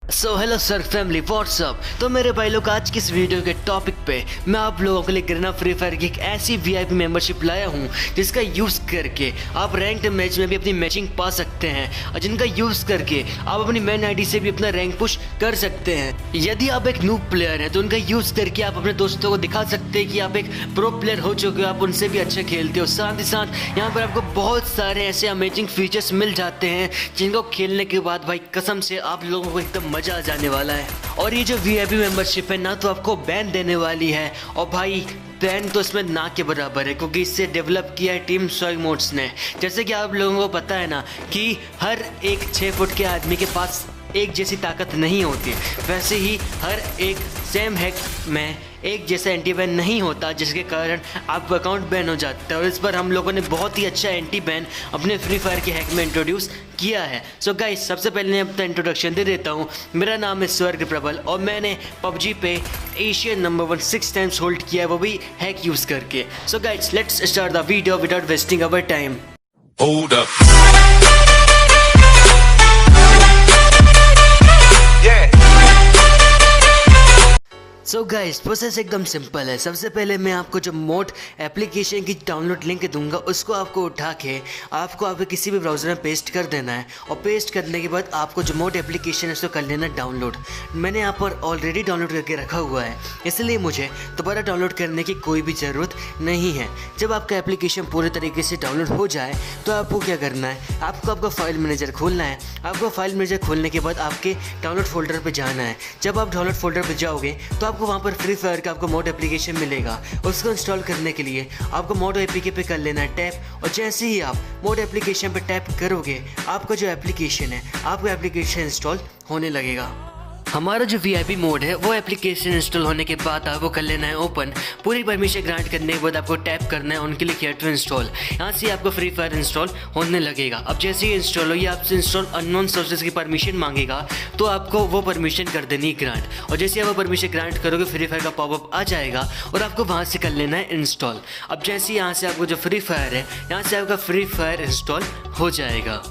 सो hello sir family WhatsApp. तो मेरे भाई लोग आज की इस वीडियो के टॉपिक पे मैं आप लोगों के लिए करना फ्री फायर की एक ऐसी वीआईपी मेंबरशिप लाया हूँ जिसका यूज़ करके आप रैंक्ड मैच में भी अपनी मैचिंग पा सकते हैं और जिनका यूज़ करके आप अपनी मेन आईडी से भी अपना रैंक पुश कर सकते हैं। यदि आप एक नूब प्लेयर हैं तो उनका यूज़ करके आप अपने दोस्तों को दिखा सकते हैं कि आप एक प्रो प्लेयर हो चुके हो, आप उनसे भी अच्छा खेलते हो। साथ ही साथ यहाँ पर आपको बहुत सारे ऐसे अमेजिंग फीचर्स मिल जाते हैं जिनको खेलने के बाद भाई कसम से आप लोगों को एकदम मजा आ जाने वाला है। और ये जो वीआईपी मेंबरशिप है ना तो आपको बैन देने वाली है, और भाई बैन तो इसमें ना के बराबर है क्योंकि इससे डेवलप किया है टीम स्वाग मोड्स ने। जैसे कि आप लोगों को पता है ना कि हर एक 6 फुट के आदमी के पास एक जैसी ताकत नहीं होती, वैसे ही हर एक सेम हैक में एक जैसा एंटी बैन नहीं होता जिसके कारण आपका अकाउंट बैन हो जाता है। और इस पर हम लोगों ने बहुत ही अच्छा एंटी बैन अपने फ्री फायर के हैक में इंट्रोड्यूस किया है। सो गाइस सबसे पहले मैं अपना इंट्रोडक्शन दे देता हूँ। मेरा नाम है स्वर्ग प्रबल और मैंने पबजी पे एशियन नंबर 1 6 टाइम्स होल्ड किया है, वो भी हैक यूज़ करके। So guys let's start the video without wasting our time. Hold up. So guys process एकदम सिंपल है। सबसे पहले मैं आपको जो मोड एप्लीकेशन की डाउनलोड लिंक दूंगा उसको आपको उठा के आपको किसी भी ब्राउज़र में पेस्ट कर देना है, और पेस्ट करने के बाद आपको जो मोड एप्लीकेशन है उसको कर लेना डाउनलोड। मैंने यहाँ पर ऑलरेडी डाउनलोड करके रखा हुआ है, इसलिए मुझे दोबारा डाउनलोड करने की कोई भी ज़रूरत नहीं है। जब आपका एप्लीकेशन पूरे तरीके से डाउनलोड हो जाए तो आपको क्या करना है, आपको आपका फाइल मैनेजर खोलना है। आपको फाइल मैनेजर खोलने के बाद आपके डाउनलोड फोल्डर पर जाना है। जब आप डाउनलोड फोल्डर पर जाओगे तो आपको वहाँ पर फ्री फायर का आपको मोड एप्लीकेशन मिलेगा। उसको इंस्टॉल करने के लिए आपको मोड एपीके पे कर लेना है टैप, और जैसे ही आप मोड एप्लीकेशन पे टैप करोगे आपका जो एप्लीकेशन है आपका एप्लीकेशन इंस्टॉल होने लगेगा। हमारा जो वीआईपी मोड है वो एप्लीकेशन इंस्टॉल होने के बाद आपको कर लेना है ओपन। पूरी परमिशन ग्रांट करने के बाद आपको टैप करना है उनके लिए क्लिक टू इंस्टॉल। यहाँ से आपको फ्री फायर इंस्टॉल होने लगेगा। अब जैसे ही इंस्टॉल हो, ये आपसे इंस्टॉल अननोन सोर्सेज की परमिशन मांगेगा तो आपको वो परमिशन कर देनी है ग्रांट, और जैसे आप वो परमिशन ग्रांट करोगे फ्री फायर का पॉपअप आ जाएगा और आपको वहाँ से कर लेना है इंस्टॉल। अब जैसे यहाँ से आपको जो फ्री फायर है यहाँ से आपका फ्री फायर इंस्टॉल हो जाएगा।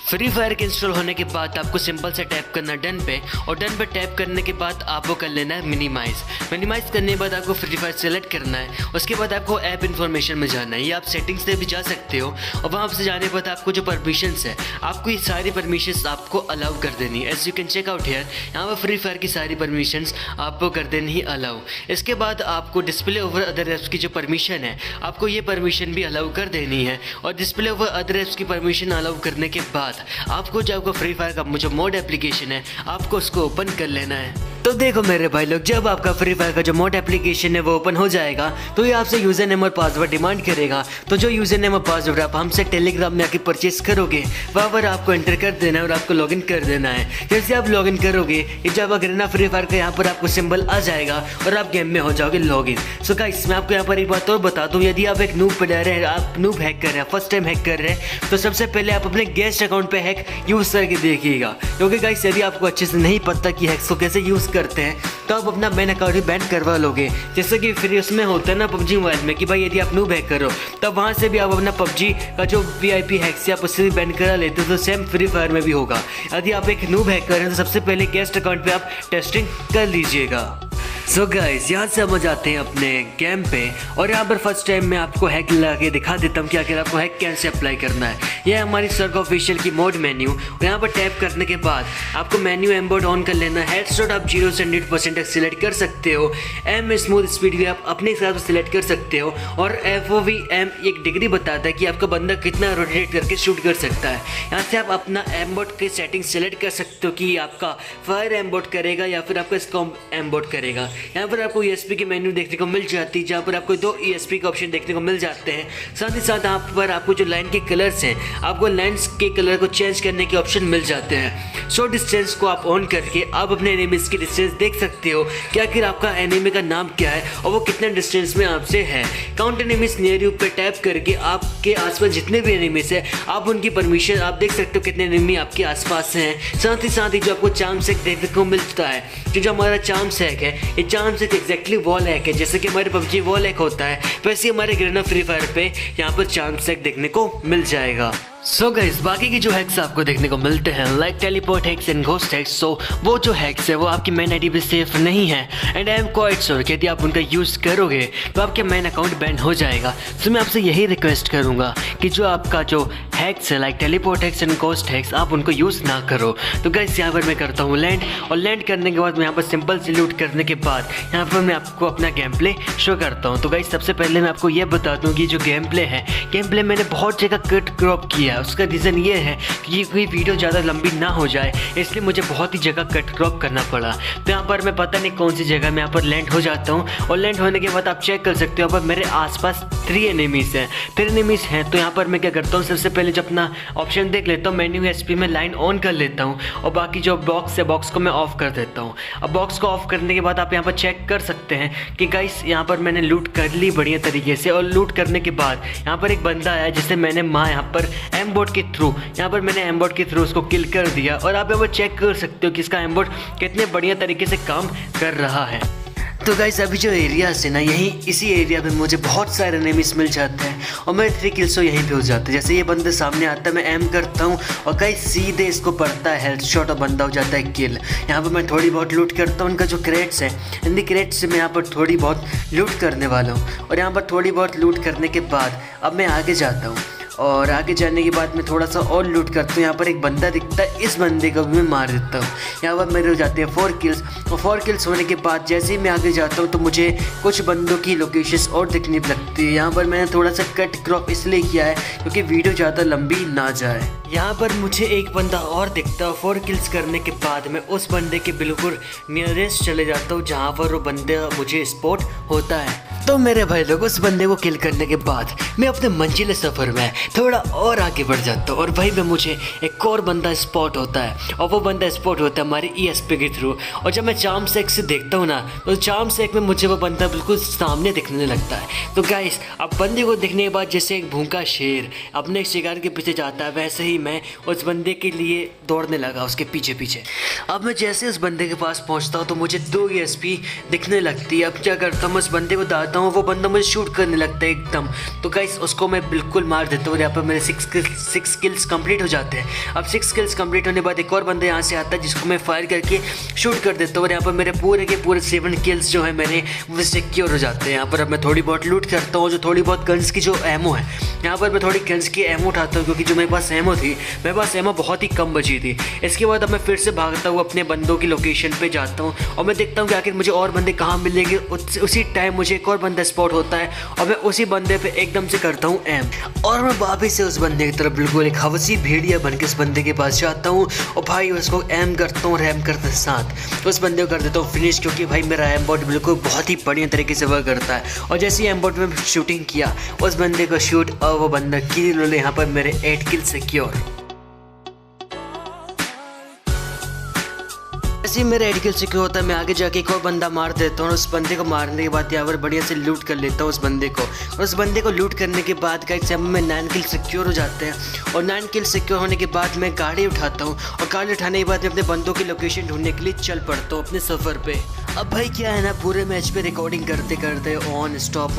फ्री फायर के इंस्टॉल होने के बाद आपको सिंपल से टैप करना डन पे, और डन पे टैप करने के बाद आपको कर लेना है मिनिमाइज करने के बाद आपको फ्री फायर सेलेक्ट करना है। उसके बाद आपको ऐप इन्फॉर्मेशन में जाना है, ये आप सेटिंग्स से भी जा सकते हो, और वहाँ से जाने के बाद आपको जो परमिशंस है आपको ये सारी परमिशंस आपको अलाउ कर देनी है। As you can check out here, यहाँ पर फ्री फायर की सारी परमिशंस आपको कर देनी ही अलाउ। इसके बाद आपको डिस्प्ले ओवर अदर एप्स की जो परमिशन है आपको ये परमिशन भी अलाउ कर देनी है, और डिस्प्ले ओवर अदर एप्स की परमिशन अलाउ करने के बाद आपको जो आपका फ्री फायर का जो मोड एप्लीकेशन है आपको उसको ओपन कर लेना है। तो देखो मेरे भाई लोग, जब आपका फ्री फायर का जो मोड एप्लीकेशन है वो ओपन हो जाएगा तो ये आपसे यूजर नेम और पासवर्ड डिमांड करेगा। तो जो यूजर नेम और पासवर्ड आप हमसे टेलीग्राम में आके परचेस करोगे वहाँ पर आपको एंटर कर देना है और आपको लॉगिन कर देना है। जैसे आप लॉगिन करोगे ये जब अगर ना फ्री फायर का यहाँ पर आपको सिंबल आ जाएगा और आप गेम में हो जाओगे लॉगिन। सो गाइस मैं आपको यहाँ पर एक बात और बता दूँ, यदि आप एक नूब प्लेयर है, आप नूब हैक कर रहे हैं, फर्स्ट टाइम हैक कर रहे हैं, तो सबसे पहले आप अपने गेस्ट अकाउंट पे हैक यूज़ करके देखिएगा। क्योंकि गाइस यदि आपको अच्छे से नहीं पता कि हैक्स को कैसे यूज़ करते हैं तो आप अपना मेन अकाउंट ही बैन करवा लोगे। जैसे कि फिर उसमें होता है ना पबजी मोबाइल में कि भाई यदि आप नूब हैक करो तब वहाँ से भी आप अपना पबजी का जो वीआईपी हैक्स है आप उससे भी बैन करा लेते हो, तो सेम फ्री फायर में भी होगा। यदि आप एक नूब हैक कर रहे हैं तो सबसे पहले गेस्ट अकाउंट पे आप टेस्टिंग कर लीजिएगा। सो गाइस यहाँ से हम जाते हैं अपने गेम पे, और यहाँ पर फर्स्ट टाइम मैं आपको हैक लगा के दिखा देता हूँ कि आखिर आपको हैक कैसे अप्लाई करना है। यह हमारी स्वर्ग ऑफिशियल की मोड मेन्यू, और यहाँ पर टैप करने के बाद आपको मेन्यू एम्बोर्ड ऑन कर लेना है। हेडशॉट आप 0 से 100% तक सिलेक्ट कर सकते हो। एम स्मूथ स्पीड भी आप अपने हिसाब से सिलेक्ट कर सकते हो, और FOVM एक डिग्री बताता है कि आपका बंदा कितना रोटेट करके शूट कर सकता है। यहाँ से आप अपना एम्बोर्ड की सेटिंग सेलेक्ट कर सकते हो कि आपका फायर एम्बोर्ड करेगा या फिर आपका स्कॉम्प एम्बोर्ड करेगा। यहाँ पर आपको ESP की मेन्यू देखने को मिल जाती है, जहाँ पर आपको 2 ESP के ऑप्शन देखने को मिल जाते हैं। साथ ही साथ यहाँ पर आपको जो लाइन के कलर्स हैं आपको लाइन्स के कलर को चेंज करने के ऑप्शन मिल जाते हैं। सो डिस्टेंस को आप ऑन करके आप अपने एनिमीज की डिस्टेंस देख सकते हो कि आखिर आपका एनिमी का नाम क्या है और वो कितने डिस्टेंस में आपसे है। काउंट एनिमीज नियर यू पे टैप करके आपके आसपास जितने भी एनिमीज है आप उनकी परमिशन आप देख सकते हो कितने एनिमी आपके आसपास हैं। साथ ही जो आपको चार्म सेक देखने को मिलता है, जो हमारा चार्म सेक है ये चार्म सेक एग्जैक्टली वॉल हैक है। जैसे कि हमारे पबजी वॉल हैक होता है वैसे हमारे गिरना फ्री फायर पे यहाँ पर चार्म सेक देखने को मिल जाएगा। सो गाइस, बाकी की जो हैक्स आपको देखने को मिलते हैं like teleport hacks and ghost hacks, so वो जो हैक्स है वो आपकी मेन आईडी पे सेफ नहीं है and I am quite sure कि यदि आप उनका यूज़ करोगे तो आपके मेन अकाउंट बैन हो जाएगा। सो मैं आपसे यही रिक्वेस्ट करूँगा कि जो आपका जो हैक्स है like teleport hacks and ghost hacks आप उनको यूज़ ना करो। तो गाइस यहाँ पर मैं करता हूँ लैंड, और लैंड करने के बाद मैं यहाँ पर सिंपल से लूट करने के बाद यहाँ पर मैं आपको अपना गेम प्ले शो करता हूँ। तो गाइस सबसे पहले मैं आपको ये बता दूँ कि जो गेम प्ले मैंने बहुत जगह कट क्रॉप किया। उसका रीज़न ये है कि कोई वीडियो ज़्यादा लंबी ना हो जाए, इसलिए मुझे बहुत ही जगह कट क्रॉप करना पड़ा। तो यहाँ पर मैं पता नहीं कौन सी जगह मैं यहाँ पर लैंड हो जाता हूँ, और लैंड होने के बाद आप चेक कर सकते हो यहाँ पर मेरे आसपास 3 एनिमीज़ हैं। 3 एनिमीज़ हैं तो यहाँ पर मैं क्या करता हूँ, सबसे पहले जो अपना ऑप्शन देख लेता हूँ मेन्यू एसपी में लाइन ऑन कर लेता हूँ, और बाकी जो बॉक्स है बॉक्स को मैं ऑफ कर देता हूँ। अब बॉक्स को ऑफ करने के बाद आप यहाँ पर चेक कर सकते हैं कि गाइस यहाँ पर मैंने लूट कर ली बढ़िया तरीके से, और लूट करने के बाद यहाँ पर एक बंदा आया जिसे मैंने यहाँ पर एमबोट के थ्रू एमबोट के थ्रू उसको किल कर दिया। और आप यहाँ पर चेक कर सकते हो कि इसका एमबोट कितने बढ़िया तरीके से काम कर रहा है। तो गाइस अभी जो एरियाज है ना, यहीं इसी एरिया में मुझे बहुत सारे एनिमीज मिल जाते हैं और मेरे 3 किल्स तो यहीं पे हो जाते हैं। जैसे ये बंदे सामने आता है मैं एम करता हूँ और गाइस सीधे इसको पड़ता है हेल्थ शॉट और बंदा हो जाता है किल। यहाँ पर मैं थोड़ी बहुत लूट करता हूँ, उनका जो क्रेट्स है इन क्रेट्स से मैं यहाँ पर थोड़ी बहुत लूट करने वाला हूँ। और यहाँ पर थोड़ी बहुत लूट करने के बाद अब मैं आगे जाता हूँ, और आगे जाने के बाद मैं थोड़ा सा और लूट करता हूँ। यहाँ पर एक बंदा दिखता है, इस बंदे को भी मैं मार देता हूँ। यहाँ पर मेरे हो जाते हैं 4 किल्स, और 4 किल्स होने के बाद जैसे ही मैं आगे जाता हूँ तो मुझे कुछ बंदों की लोकेशंस और दिखने लगती है। यहाँ पर मैंने थोड़ा सा कट क्रॉप इसलिए किया है क्योंकि वीडियो ज़्यादा लंबी ना जाए। यहाँ पर मुझे एक बंदा और दिखता है, 4 किल्स करने के बाद मैं उस बंदे के बिल्कुल नियरेस्ट चले जाता हूँ जहाँ पर वो बंदा मुझे स्पॉट होता है। तो मेरे भाई लोग उस बंदे को किल करने के बाद मैं अपने मंजिल सफ़र में थोड़ा और आगे बढ़ जाता हूँ, और वहीं पे मुझे एक और बंदा स्पॉट होता है, और वो बंदा स्पॉट होता है हमारे ESP के थ्रू। और जब मैं चार्म सेक से देखता हूँ ना, तो चार्म सेक में मुझे वो बंदा बिल्कुल सामने दिखने लगता है। तो गाइस अब बंदे को दिखने के बाद जैसे एक भूखा शेर अपने शिकार के पीछे जाता है, वैसे ही मैं उस बंदे के लिए दौड़ने लगा उसके पीछे पीछे। अब मैं जैसे उस बंदे के पास पहुँचता हूँ तो मुझे 2 ESP दिखने लगती है। अब क्या करता हूँ, उस बंदे को दाता हूँ, वो बंदा मुझे शूट करने लगता है एकदम। तो गाइस उसको मैं बिल्कुल मार देता हूँ। यहाँ पर मेरे 6 किल्स कंप्लीट हो जाते हैं। अब 6 किल्स कंप्लीट होने के बाद एक और बंदा यहाँ से आता है जिसको मैं फायर करके शूट कर देता हूँ, और यहाँ पर मेरे पूरे के पूरे 7 किल्स जो है मैंने वो सिक्योर हो जाते हैं। यहाँ पर अब मैं थोड़ी बहुत लूट करता हूँ, जो थोड़ी बहुत गन्स की जो एमो है, यहाँ पर मैं थोड़ी गन्स की एमो उठाता हूँ क्योंकि जो मेरे पास एमो थी, मेरे पास एमो बहुत ही कम बची थी। इसके बाद अब मैं फिर से भागता हूँ अपने बंदों की लोकेशन पर जाता हूँ, और मैं देखता हूँ कि आखिर मुझे और बंदे कहाँ मिलेंगे। उसी टाइम मुझे एक और बंदा स्पॉट होता है, और मैं उसी बंदे पे एकदम से करता हूँ एम, और मैं वापस से उस बंदे की तरफ बिल्कुल एक हवसी भेड़िया बन के उस बंदे के पास जाता हूँ, और भाई उसको एम करता हूँ, रैम करते साथ उस बंदे को कर देता हूँ फिनिश, क्योंकि भाई मेरा एम बॉट बिल्कुल बहुत ही बढ़िया तरीके से वर्क करता है। और जैसे ही एम बॉट में शूटिंग किया उस बंदे को शूट, और वो बंदा किल ले, यहाँ पर मेरे 8 किल सिक्योर। जैसे ही मेरा 8 किल सिक्योर होता है मैं आगे जाके एक और बंदा मार देता हूँ, और उस बंदे को मारने के बाद यहाँ पर बढ़िया से लूट कर लेता हूँ उस बंदे को। और उस बंदे को लूट करने के बाद गाइस यहाँ में 9 किल सिक्योर हो जाते हैं, और 9 किल सिक्योर होने के बाद मैं गाड़ी उठाता हूँ, और गाड़ी उठाने के बाद मैं अपने बंदों की लोकेशन ढूंढने के लिए चल पड़ता हूँ अपने सफ़र पे। अब भाई क्या है ना, पूरे मैच पे रिकॉर्डिंग करते करते ऑन स्टॉप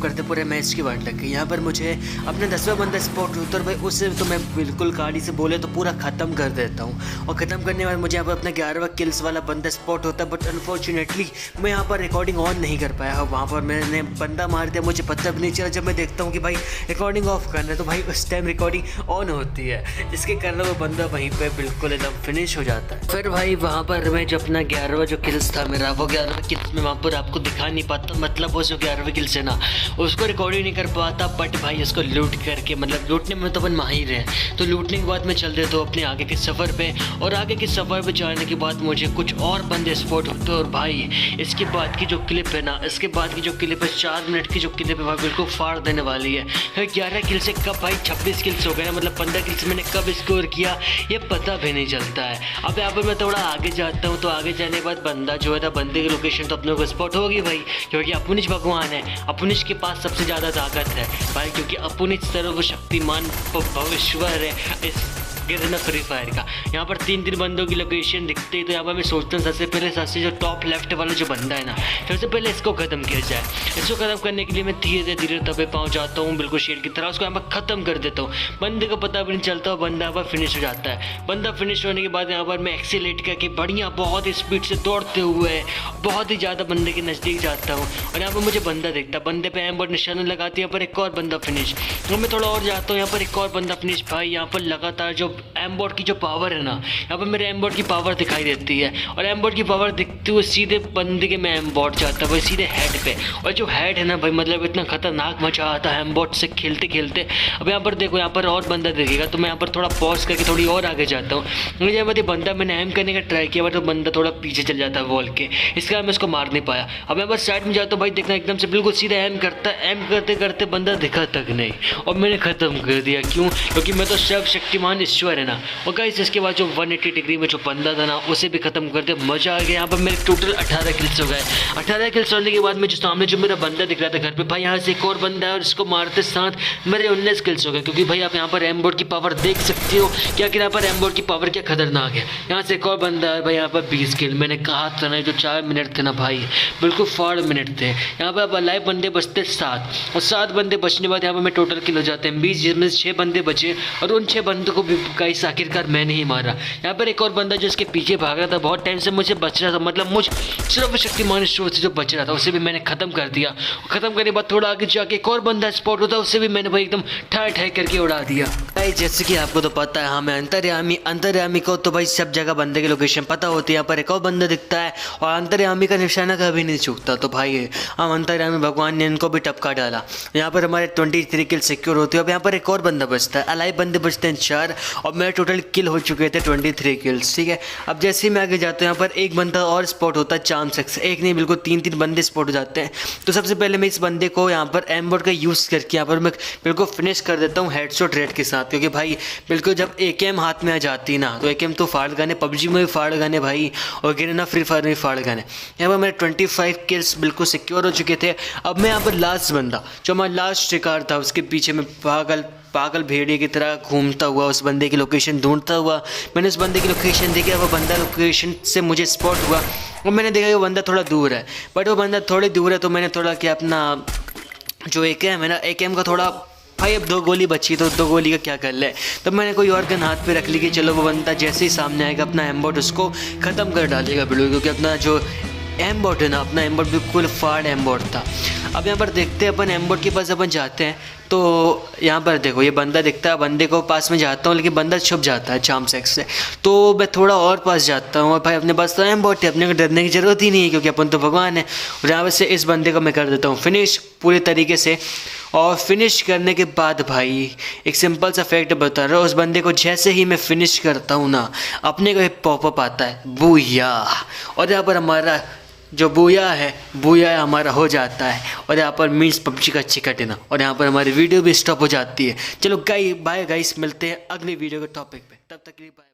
करते पूरे मैच की वाट लग गई। यहाँ पर मुझे अपने 10वां बंदा स्पॉट होता है, भाई उससे तो मैं बिल्कुल गाड़ी से बोले तो पूरा ख़त्म कर देता हूँ, और ख़त्म करने के बाद मुझे यहाँ पर अपना 11वां किल्स वाला बंदा स्पॉट होता है। बट अनफॉर्चुनेटली मैं यहाँ पर रिकॉर्डिंग ऑन नहीं कर पाया, वहाँ पर मैंने बंदा मार दिया, मुझे पता भी नहीं चला। जब मैं देखता हूँ कि भाई रिकॉर्डिंग ऑफ करना है तो भाई उस टाइम रिकॉर्डिंग ऑन होती है, जिसके कारण वो बंदा वहीं पे बिल्कुल एकदम फिनिश हो जाता है। फिर भाई वहाँ पर मैं जो अपना 11वां जो किल्स था मेरा, वो 11वां किल्स में वहाँ पर आपको दिखा नहीं पाता, मतलब वो जो 11वें किल्स है ना उसको रिकॉर्डिंग नहीं कर पाता। बट भाई उसको लूट करके, मतलब लूटने में तो अपन माहिर हैं, तो लूटने के बाद मैं चल देता हूँ अपने आगे के सफ़र पे, और आगे के सफ़र पे जाने के बाद मुझे कुछ और बंदे स्पॉट होते हैं। और भाई इसके बाद की जो क्लिप है ना, इसके बाद की जो क्लिप है 4 मिनट की जो क्लिप है भाई बिल्कुल फाड़ देने वाली है। 11 किल से कब भाई 26 किल्स हो गए ना, मतलब 15 किल्स मैंने कब स्कोर किया ये पता भी नहीं चलता है। अब यहाँ पर मैं थोड़ा आगे जाता हूँ, तो आगे जाने के बाद बंदा जो है था, बंदे की लोकेशन तो अपने को स्पॉट होगी भाई, क्योंकि अपुनिश भगवान है, अपुनिश के पास सबसे ज़्यादा ताकत है भाई, क्योंकि अपुनिश सर्वशक्तिमान भविष्यवर है। गिरना फ्री फायर का। यहाँ पर 3 बंदों की लोकेशन दिखती है, तो यहाँ पर मैं सोचता हूँ सबसे पहले सबसे जो टॉप लेफ्ट वाला जो बंदा है ना, सबसे पहले इसको ख़त्म किया जाए। इसको ख़त्म करने के लिए मैं धीरे धीरे दबे पाँव जाता हूँ, बिल्कुल शेर की तरह उसको यहाँ पर ख़त्म कर देता हूँ। बंदे को पता भी नहीं चलता, बंदा यहाँ पर फिनिश हो जाता है। बंदा फिनिश होने के बाद यहाँ पर मैं एक्सीलेट करके बढ़िया बहुत ही स्पीड से दौड़ते हुए बहुत ही ज़्यादा बंदे के नज़दीक जाता हूँ, और यहाँ पर मुझे बंदा दिखता है। बंदे पे एम्बर निशाना लगाती है, यहाँ पर एक और बंदा फिनिश। तो मैं थोड़ा और जाता हूँ, यहाँ पर एक और बंदा फिनिश। भाई यहाँ पर लगातार जो एम्बोर्ड की जो पावर है ना, यहाँ पर मेरे एम्बोर्ड की पावर दिखाई देती है, और एम्बोर्ड की पावर दिखती हुई सीधे बंदे के मैं एम्बोर्ड जाता है भाई, सीधे हेड पे। और जो हेड है ना भाई, मतलब इतना खतरनाक मचा आता है एम्बोर्ड से खेलते खेलते। अब यहाँ पर देखो, यहाँ पर और बंदा दिखेगा, तो मैं यहाँ पर थोड़ा पॉज करके थोड़ी और आगे जाता हूँ। मुझे यहाँ पर बंदा मैंने एम करने का ट्राई किया, बट तो बंदा थोड़ा पीछे चल जाता है वॉल के, इसके कारण मैं उसको मार नहीं पाया। अब यहाँ पर साइड में जाता हूँ भाई, देखना एकदम से बिल्कुल सीधा एम करता है, एम करते करते बंदा दिखा तक नहीं, और मैंने ख़त्म कर दिया। क्यों? क्योंकि मैं तो सर्वशक्तिमान ईश्वर है ना। और गाइस इसके बाद जो 180 डिग्री में जो बंदा था ना, उसे भी ख़त्म कर दिया। मज़ा आ गया। यहाँ पर मेरे टोटल 18 किल्स हो गए। 18 किल्स होने के बाद में जो सामने जो मेरा बंदा दिख रहा था घर पे, भाई यहाँ से एक और बंदा है, और इसको मारते साथ मेरे 19 किल्स हो गए। क्योंकि भाई आप यहाँ पर एम्बोर्ड की पावर देख सकते हो, क्या कि यहाँ पर एम्बोर्ड की पावर क्या खतरनाक है। यहाँ से एक और बंदा है भाई, यहाँ पर 20 किल। मैंने कहा था ना, जो 4 मिनट थे ना भाई, बिल्कुल 4 मिनट थे। यहाँ पर अब लाइव बंदे बचते 7, और 7 बंदे बचने के बाद यहाँ पर मैं टोटल किल हो जाते हैं 20, जिसमें 6 बंदे बचे, और उन 6 बंदों को भी गाइस आखिरकार मैंने ही मारा। यहाँ पर एक और बंदा जो इसके पीछे भाग रहा था, बहुत टाइम से मुझे बच रहा था, मतलब मुझ सिर्फ शक्तिमान ईश्वर से जो बच रहा था, उसे भी मैंने खत्म कर दिया। खत्म करने के बाद थोड़ा आगे जाके एक और बंदा स्पॉट होता, उसे भी मैंने भाई एकदम ठाई ठाई करके उड़ा दिया। भाई जैसे कि आपको तो पता है, हमें अंतर्यामी को तो भाई सब जगह बंदे की लोकेशन पता होती है। यहाँ पर एक और बंदा दिखता है, और अंतर्यामी का निशाना कभी नहीं चूकता। तो भाई हम अंतर्यामी भगवान ने इनको भी टपका डाला। यहाँ पर हमारे 23 किल सिक्योर होती है। अब यहाँ पर एक और बंदा बचता है, अलाइव बंदे बचते हैं 4, और मेरे टोटल किल हो चुके थे 23 किल्स। ठीक है, अब जैसे ही मैं आगे जाता हूँ, यहाँ पर एक बंदा और स्पॉट होता है चांस से, एक नहीं बिल्कुल 3 बंदे स्पॉट हो जाते हैं। तो सबसे पहले मैं इस बंदे को यहाँ पर एम्बोर्ड का यूज़ करके यहाँ पर मैं बिल्कुल फिनिश कर देता हूँ हेडशॉट रेट के साथ। क्योंकि भाई बिल्कुल जब AKM हाथ में आ जाती है ना, तो AKM तो फाड़ गाने, PUBG में भी फाड़ गाने भाई, और गिरना फ्री फायर में भी फाड़ गाने। यहाँ पर मेरे 25 किल्स बिल्कुल सिक्योर हो चुके थे। अब मैं यहाँ पर लास्ट बंदा, जो हमारा लास्ट शिकार था, उसके पीछे मैं पागल भेड़िए की तरह घूमता हुआ उस बंदे की लोकेशन ढूंढता हुआ। मैंने उस बंदे की लोकेशन देखी, वो बंदा लोकेशन से मुझे स्पॉट हुआ, और मैंने देखा कि वो बंदा थोड़ा दूर है। बट वो बंदा थोड़ी दूर है, तो मैंने थोड़ा क्या अपना जो AKM है ना, AKM का थोड़ा भाई अब 2 गोली बची, तो 2 गोली का क्या कर ले। तब मैंने कोई और गन हाथ पे रख ली कि चलो वो बंदा जैसे ही सामने आएगा अपना एम्बोर्ड उसको ख़त्म कर डालेगा बिल्कुल। क्योंकि अपना जो एम्बोर्ड है ना, अपना एम्बोर्ड बिल्कुल फाड़ एम्बोर्ड था। अब यहाँ पर देखते हैं अपन एम्बोर्ड के पास अपन जाते हैं, तो यहाँ पर देखो ये बंदा दिखता है, बंदे को पास में जाता हूँ, लेकिन बंदा छुप जाता है चाम सेक्स से। तो मैं थोड़ा और पास जाता हूँ, और भाई अपने पास तो एम्बोर्ड है, अपने को डरने की ज़रूरत ही नहीं है, क्योंकि अपन तो भगवान है। और यहाँ से इस बंदे को मैं कर देता हूँ फिनिश पूरे तरीके से। और फिनिश करने के बाद भाई एक सिंपल सा फैक्ट बता रहा हूँ, उस बंदे को जैसे ही मैं फिनिश करता हूँ ना, अपने को एक पॉपअप आता है बूया, और यहाँ पर हमारा जो बूया है हमारा हो जाता है, और यहाँ पर मीन्स PUBG का चिकट है ना, और यहाँ पर हमारी वीडियो भी स्टॉप हो जाती है। चलो बाय गाइस, मिलते हैं अगली वीडियो के टॉपिक पे, तब तक के लिए बाय।